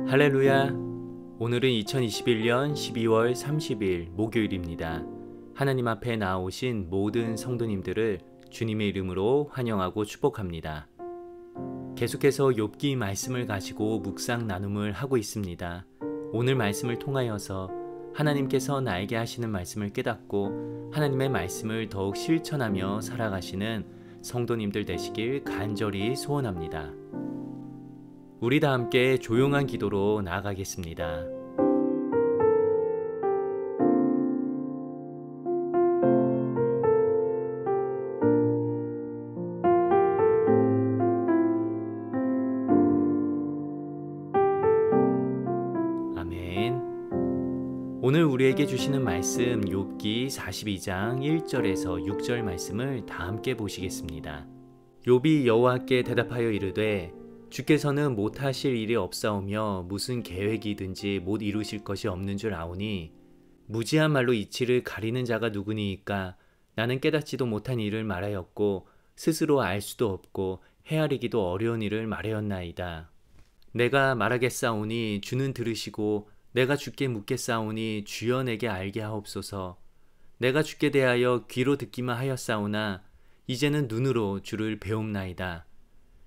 할렐루야! 오늘은 2021년 12월 30일 목요일입니다. 하나님 앞에 나오신 모든 성도님들을 주님의 이름으로 환영하고 축복합니다. 계속해서 욥기 말씀을 가지고 묵상 나눔을 하고 있습니다. 오늘 말씀을 통하여서 하나님께서 나에게 하시는 말씀을 깨닫고 하나님의 말씀을 더욱 실천하며 살아가시는 성도님들 되시길 간절히 소원합니다. 우리 다 함께 조용한 기도로 나아가겠습니다. 아멘. 오늘 우리에게 주시는 말씀 욥기 42장 1절에서 6절 말씀을 다 함께 보시겠습니다. 욥이 여호와께 대답하여 이르되 주께서는 못하실 일이 없사오며 무슨 계획이든지 못 이루실 것이 없는 줄 아오니 무지한 말로 이치를 가리는 자가 누구니이까. 나는 깨닫지도 못한 일을 말하였고 스스로 알 수도 없고 헤아리기도 어려운 일을 말하였나이다. 내가 말하겠사오니 주는 들으시고 내가 주께 묻겠사오니 주여 내게 알게 하옵소서. 내가 주께 대하여 귀로 듣기만 하였사오나 이제는 눈으로 주를 배움나이다.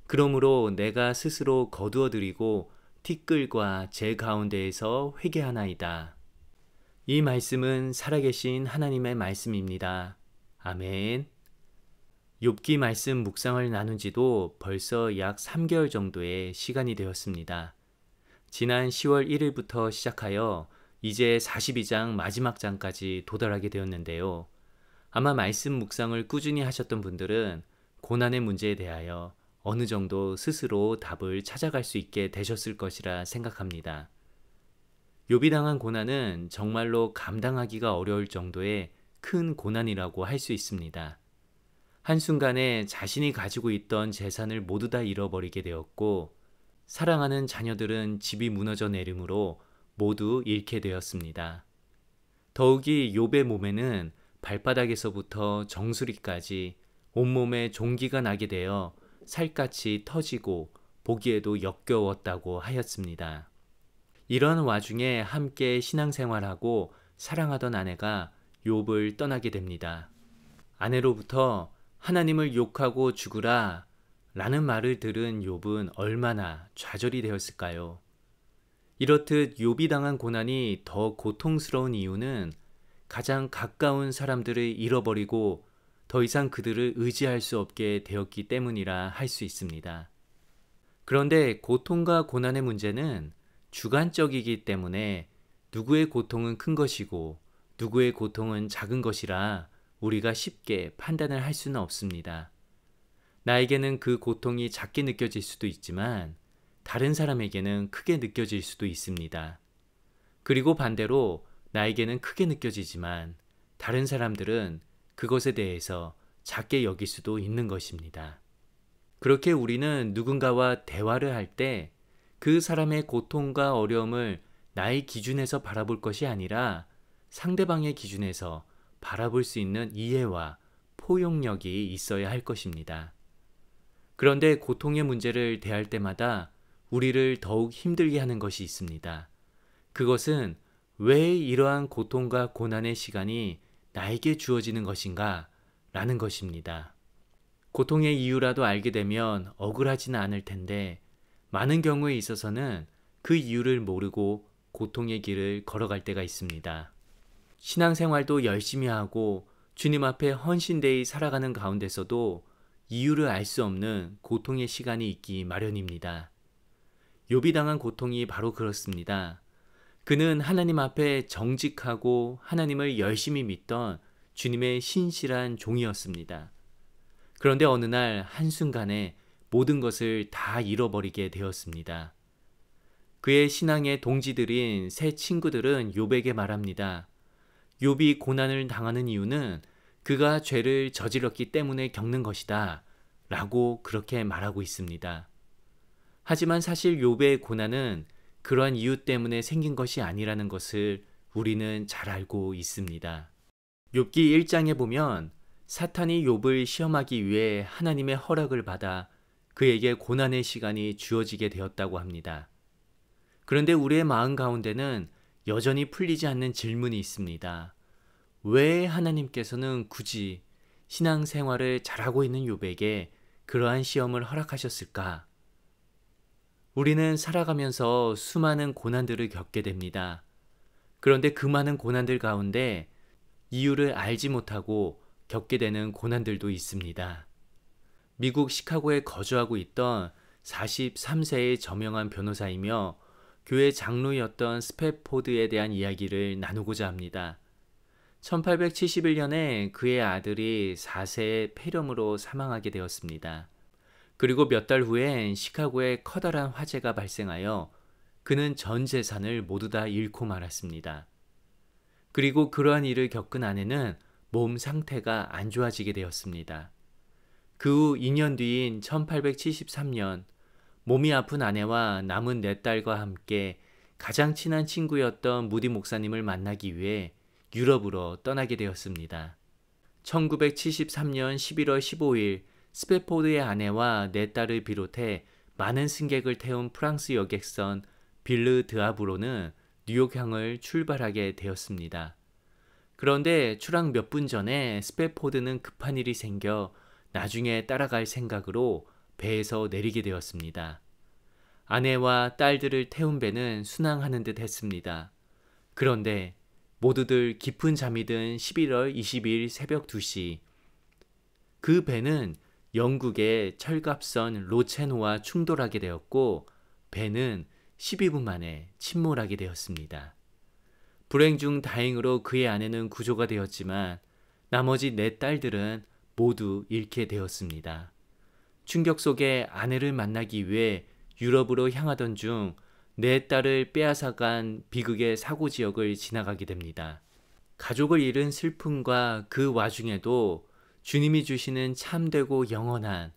그러므로 내가 스스로 거두어드리고 티끌과 제 가운데에서 회개하나이다. 이 말씀은 살아계신 하나님의 말씀입니다. 아멘. 욥기 말씀 묵상을 나눈 지도 벌써 약 3개월 정도의 시간이 되었습니다. 지난 10월 1일부터 시작하여 이제 42장 마지막 장까지 도달하게 되었는데요. 아마 말씀 묵상을 꾸준히 하셨던 분들은 고난의 문제에 대하여 어느 정도 스스로 답을 찾아갈 수 있게 되셨을 것이라 생각합니다. 욥이 당한 고난은 정말로 감당하기가 어려울 정도의 큰 고난이라고 할 수 있습니다. 한순간에 자신이 가지고 있던 재산을 모두 다 잃어버리게 되었고 사랑하는 자녀들은 집이 무너져 내림으로 모두 잃게 되었습니다. 더욱이 욥의 몸에는 발바닥에서부터 정수리까지 온몸에 종기가 나게 되어 살갗이 터지고 보기에도 역겨웠다고 하였습니다. 이런 와중에 함께 신앙생활하고 사랑하던 아내가 욥을 떠나게 됩니다. 아내로부터 하나님을 욕하고 죽으라 라는 말을 들은 욥은 얼마나 좌절이 되었을까요? 이렇듯 욥이 당한 고난이 더 고통스러운 이유는 가장 가까운 사람들을 잃어버리고 더 이상 그들을 의지할 수 없게 되었기 때문이라 할 수 있습니다. 그런데 고통과 고난의 문제는 주관적이기 때문에 누구의 고통은 큰 것이고 누구의 고통은 작은 것이라 우리가 쉽게 판단을 할 수는 없습니다. 나에게는 그 고통이 작게 느껴질 수도 있지만 다른 사람에게는 크게 느껴질 수도 있습니다. 그리고 반대로 나에게는 크게 느껴지지만 다른 사람들은 그것에 대해서 작게 여길 수도 있는 것입니다. 그렇게 우리는 누군가와 대화를 할 때 그 사람의 고통과 어려움을 나의 기준에서 바라볼 것이 아니라 상대방의 기준에서 바라볼 수 있는 이해와 포용력이 있어야 할 것입니다. 그런데 고통의 문제를 대할 때마다 우리를 더욱 힘들게 하는 것이 있습니다. 그것은 왜 이러한 고통과 고난의 시간이 나에게 주어지는 것인가? 라는 것입니다. 고통의 이유라도 알게 되면 억울하지는 않을 텐데 많은 경우에 있어서는 그 이유를 모르고 고통의 길을 걸어갈 때가 있습니다. 신앙생활도 열심히 하고 주님 앞에 헌신되이 살아가는 가운데서도 이유를 알 수 없는 고통의 시간이 있기 마련입니다. 욥이 당한 고통이 바로 그렇습니다. 그는 하나님 앞에 정직하고 하나님을 열심히 믿던 주님의 신실한 종이었습니다. 그런데 어느 날 한순간에 모든 것을 다 잃어버리게 되었습니다. 그의 신앙의 동지들인 세 친구들은 욥에게 말합니다. 욥이 고난을 당하는 이유는 그가 죄를 저질렀기 때문에 겪는 것이다 라고 그렇게 말하고 있습니다. 하지만 사실 욥의 고난은 그러한 이유 때문에 생긴 것이 아니라는 것을 우리는 잘 알고 있습니다. 욥기 1장에 보면 사탄이 욥을 시험하기 위해 하나님의 허락을 받아 그에게 고난의 시간이 주어지게 되었다고 합니다. 그런데 우리의 마음 가운데는 여전히 풀리지 않는 질문이 있습니다. 왜 하나님께서는 굳이 신앙생활을 잘하고 있는 욥에게 그러한 시험을 허락하셨을까? 우리는 살아가면서 수많은 고난들을 겪게 됩니다. 그런데 그 많은 고난들 가운데 이유를 알지 못하고 겪게 되는 고난들도 있습니다. 미국 시카고에 거주하고 있던 43세의 저명한 변호사이며 교회 장로였던 스패포드에 대한 이야기를 나누고자 합니다. 1871년에 그의 아들이 4세의 폐렴으로 사망하게 되었습니다. 그리고 몇 달 후엔 시카고에 커다란 화재가 발생하여 그는 전 재산을 모두 다 잃고 말았습니다. 그리고 그러한 일을 겪은 아내는 몸 상태가 안 좋아지게 되었습니다. 그 후 2년 뒤인 1873년 몸이 아픈 아내와 남은 4딸과 함께 가장 친한 친구였던 무디 목사님을 만나기 위해 유럽으로 떠나게 되었습니다. 1973년 11월 15일 스패포드의 아내와 4딸을 비롯해 많은 승객을 태운 프랑스 여객선 빌르 드아브로는 뉴욕항을 출발하게 되었습니다. 그런데 출항 몇 분 전에 스패포드는 급한 일이 생겨 나중에 따라갈 생각으로 배에서 내리게 되었습니다. 아내와 딸들을 태운 배는 순항하는 듯 했습니다. 그런데 모두들 깊은 잠이 든 11월 22일 새벽 2시 그 배는 영국의 철갑선 로체노와 충돌하게 되었고 배는 12분 만에 침몰하게 되었습니다. 불행 중 다행으로 그의 아내는 구조가 되었지만 나머지 4딸들은 모두 잃게 되었습니다. 충격 속에 아내를 만나기 위해 유럽으로 향하던 중 4딸을 빼앗아간 비극의 사고 지역을 지나가게 됩니다. 가족을 잃은 슬픔과 그 와중에도 주님이 주시는 참되고 영원한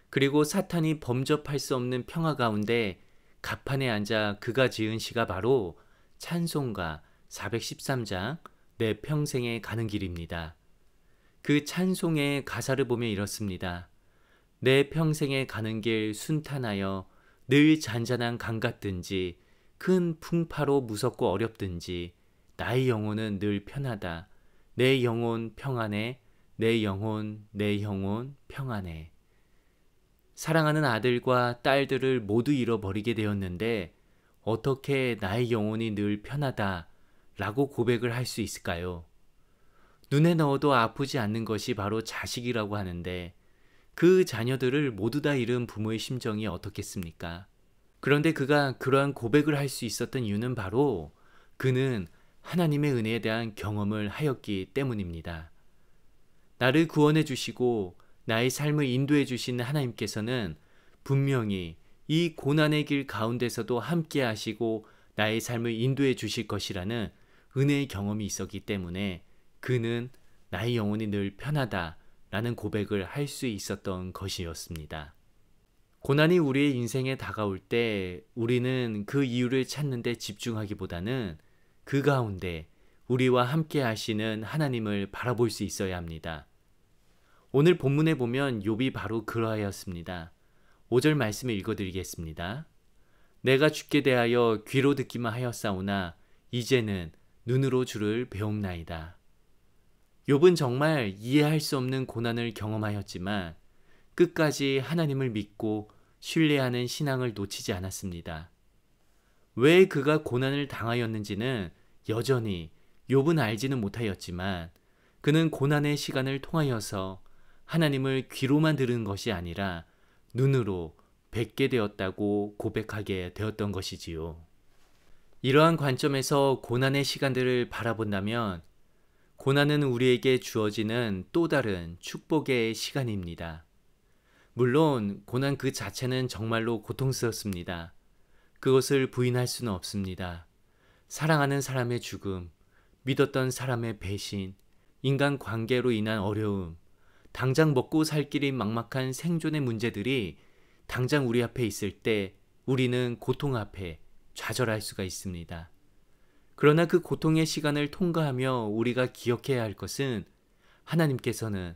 그리고 사탄이 범접할 수 없는 평화 가운데 갑판에 앉아 그가 지은 시가 바로 찬송가 413장 내 평생에 가는 길입니다. 그 찬송의 가사를 보면 이렇습니다. 내 평생에 가는 길 순탄하여 늘 잔잔한 강 같든지 큰 풍파로 무섭고 어렵든지 나의 영혼은 늘 편하다. 내 영혼 평안해. 내 영혼 평안해. 사랑하는 아들과 딸들을 모두 잃어버리게 되었는데 어떻게 나의 영혼이 늘 편하다 라고 고백을 할 수 있을까요? 눈에 넣어도 아프지 않는 것이 바로 자식이라고 하는데 그 자녀들을 모두 다 잃은 부모의 심정이 어떻겠습니까? 그런데 그가 그러한 고백을 할 수 있었던 이유는 바로 그는 하나님의 은혜에 대한 경험을 하였기 때문입니다. 나를 구원해 주시고 나의 삶을 인도해 주시는 하나님께서는 분명히 이 고난의 길 가운데서도 함께 하시고 나의 삶을 인도해 주실 것이라는 은혜의 경험이 있었기 때문에 그는 나의 영혼이 늘 편하다 라는 고백을 할 수 있었던 것이었습니다. 고난이 우리의 인생에 다가올 때 우리는 그 이유를 찾는 데 집중하기보다는 그 가운데 우리와 함께 하시는 하나님을 바라볼 수 있어야 합니다. 오늘 본문에 보면 욥이 바로 그러하였습니다. 5절 말씀을 읽어드리겠습니다. 내가 주께 대하여 귀로 듣기만 하였사오나 이제는 눈으로 주를 배움나이다. 욥은 정말 이해할 수 없는 고난을 경험하였지만 끝까지 하나님을 믿고 신뢰하는 신앙을 놓치지 않았습니다. 왜 그가 고난을 당하였는지는 여전히 욥은 알지는 못하였지만 그는 고난의 시간을 통하여서 하나님을 귀로만 들은 것이 아니라 눈으로 뵙게 되었다고 고백하게 되었던 것이지요. 이러한 관점에서 고난의 시간들을 바라본다면 고난은 우리에게 주어지는 또 다른 축복의 시간입니다. 물론 고난 그 자체는 정말로 고통스럽습니다. 그것을 부인할 수는 없습니다. 사랑하는 사람의 죽음, 믿었던 사람의 배신, 인간 관계로 인한 어려움, 당장 먹고 살 길이 막막한 생존의 문제들이 당장 우리 앞에 있을 때 우리는 고통 앞에 좌절할 수가 있습니다. 그러나 그 고통의 시간을 통과하며 우리가 기억해야 할 것은 하나님께서는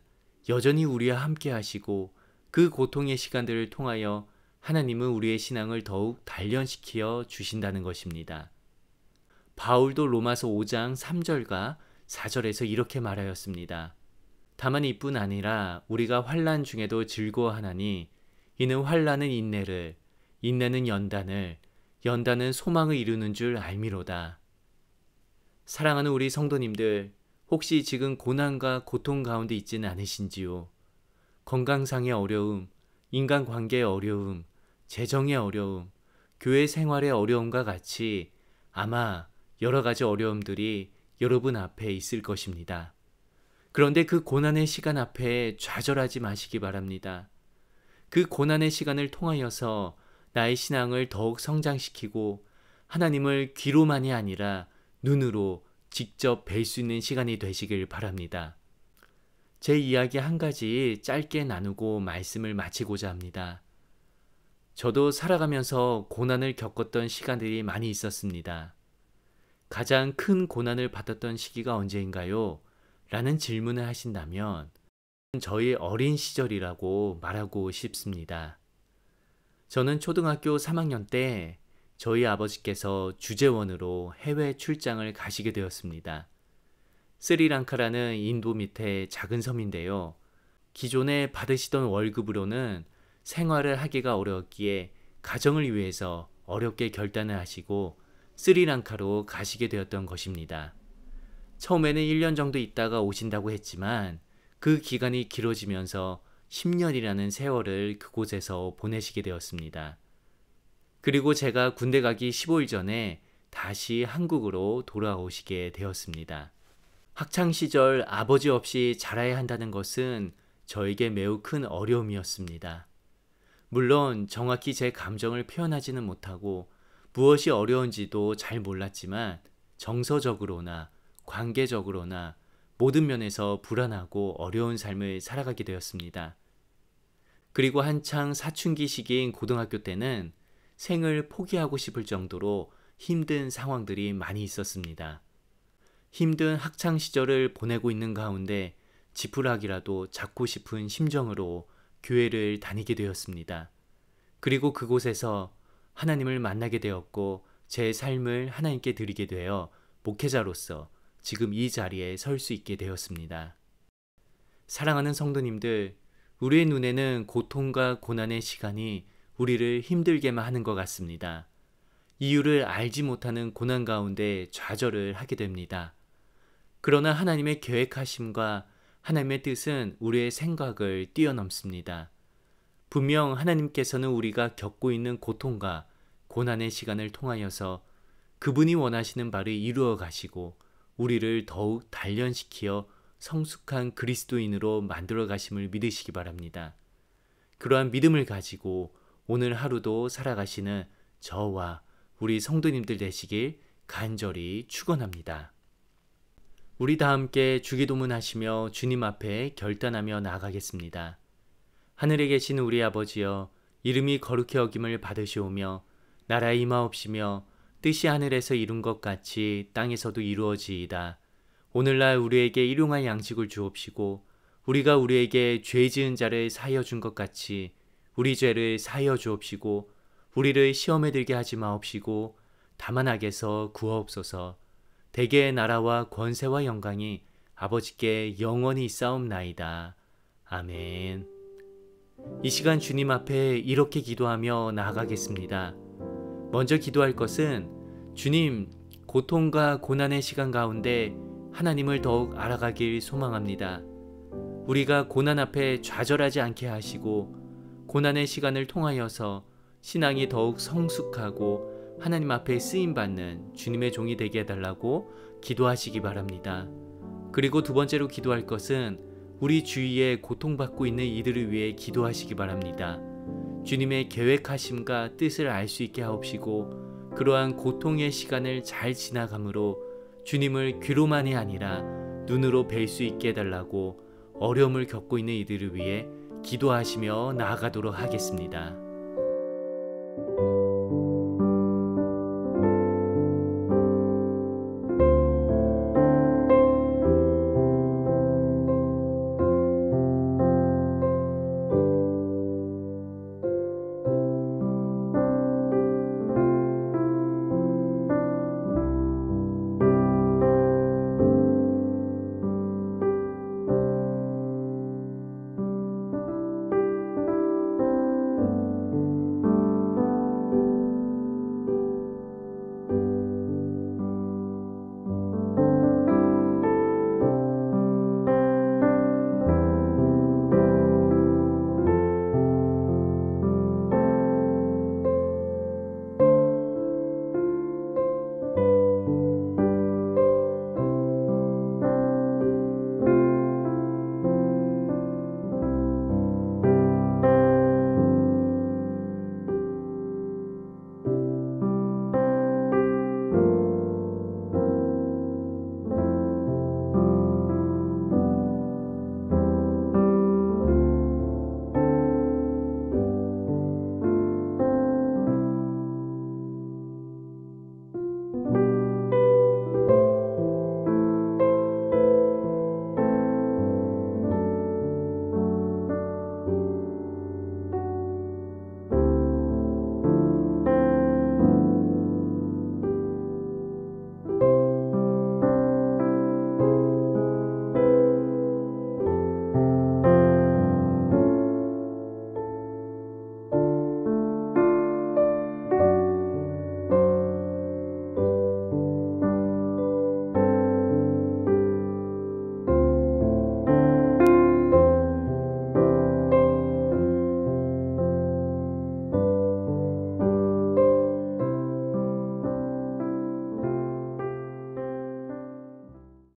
여전히 우리와 함께 하시고 그 고통의 시간들을 통하여 하나님은 우리의 신앙을 더욱 단련시켜 주신다는 것입니다. 바울도 로마서 5장 3절과 4절에서 이렇게 말하였습니다. 다만 이뿐 아니라 우리가 환난 중에도 즐거워하나니 이는 환난은 인내를, 인내는 연단을, 연단은 소망을 이루는 줄 알미로다. 사랑하는 우리 성도님들, 혹시 지금 고난과 고통 가운데 있지는 않으신지요? 건강상의 어려움, 인간관계의 어려움, 재정의 어려움, 교회 생활의 어려움과 같이 아마 여러 가지 어려움들이 여러분 앞에 있을 것입니다. 그런데 그 고난의 시간 앞에 좌절하지 마시기 바랍니다. 그 고난의 시간을 통하여서 나의 신앙을 더욱 성장시키고 하나님을 귀로만이 아니라 눈으로 직접 뵐 수 있는 시간이 되시길 바랍니다. 제 이야기 한 가지 짧게 나누고 말씀을 마치고자 합니다. 저도 살아가면서 고난을 겪었던 시간들이 많이 있었습니다. 가장 큰 고난을 받았던 시기가 언제인가요? 라는 질문을 하신다면 저희 어린 시절이라고 말하고 싶습니다. 저는 초등학교 3학년 때 저희 아버지께서 주재원으로 해외 출장을 가시게 되었습니다. 스리랑카라는 인도 밑에 작은 섬인데요. 기존에 받으시던 월급으로는 생활을 하기가 어려웠기에 가정을 위해서 어렵게 결단을 하시고 스리랑카로 가시게 되었던 것입니다. 처음에는 1년 정도 있다가 오신다고 했지만 그 기간이 길어지면서 10년이라는 세월을 그곳에서 보내시게 되었습니다. 그리고 제가 군대 가기 15일 전에 다시 한국으로 돌아오시게 되었습니다. 학창시절 아버지 없이 자라야 한다는 것은 저에게 매우 큰 어려움이었습니다. 물론 정확히 제 감정을 표현하지는 못하고 무엇이 어려운지도 잘 몰랐지만 정서적으로나 관계적으로나 모든 면에서 불안하고 어려운 삶을 살아가게 되었습니다. 그리고 한창 사춘기 시기인 고등학교 때는 생을 포기하고 싶을 정도로 힘든 상황들이 많이 있었습니다. 힘든 학창 시절을 보내고 있는 가운데 지푸라기라도 잡고 싶은 심정으로 교회를 다니게 되었습니다. 그리고 그곳에서 하나님을 만나게 되었고 제 삶을 하나님께 드리게 되어 목회자로서 지금 이 자리에 설 수 있게 되었습니다. 사랑하는 성도님들, 우리의 눈에는 고통과 고난의 시간이 우리를 힘들게만 하는 것 같습니다. 이유를 알지 못하는 고난 가운데 좌절을 하게 됩니다. 그러나 하나님의 계획하심과 하나님의 뜻은 우리의 생각을 뛰어넘습니다. 분명 하나님께서는 우리가 겪고 있는 고통과 고난의 시간을 통하여서 그분이 원하시는 바를 이루어 가시고 우리를 더욱 단련시키어 성숙한 그리스도인으로 만들어 가심을 믿으시기 바랍니다. 그러한 믿음을 가지고 오늘 하루도 살아가시는 저와 우리 성도님들 되시길 간절히 축원합니다. 우리 다 함께 주기도문 하시며 주님 앞에 결단하며 나아가겠습니다. 하늘에 계신 우리 아버지여, 이름이 거룩히 여김을 받으시오며 나라의 임하옵시며 뜻이 하늘에서 이룬 것 같이 땅에서도 이루어지이다. 오늘날 우리에게 일용할 양식을 주옵시고 우리가 우리에게 죄 지은 자를 사하여 준 것 같이 우리 죄를 사하여 주옵시고 우리를 시험에 들게 하지 마옵시고 다만 악에서 구하옵소서. 대개의 나라와 권세와 영광이 아버지께 영원히 있사옵나이다. 아멘. 이 시간 주님 앞에 이렇게 기도하며 나아가겠습니다. 먼저 기도할 것은 주님, 고통과 고난의 시간 가운데 하나님을 더욱 알아가길 소망합니다. 우리가 고난 앞에 좌절하지 않게 하시고 고난의 시간을 통하여서 신앙이 더욱 성숙하고 하나님 앞에 쓰임받는 주님의 종이 되게 해달라고 기도하시기 바랍니다. 그리고 두 번째로 기도할 것은 우리 주위에 고통받고 있는 이들을 위해 기도하시기 바랍니다. 주님의 계획하심과 뜻을 알 수 있게 하옵시고 그러한 고통의 시간을 잘 지나감으로 주님을 귀로만이 아니라 눈으로 뵐 수 있게 해달라고 어려움을 겪고 있는 이들을 위해 기도하시며 나아가도록 하겠습니다.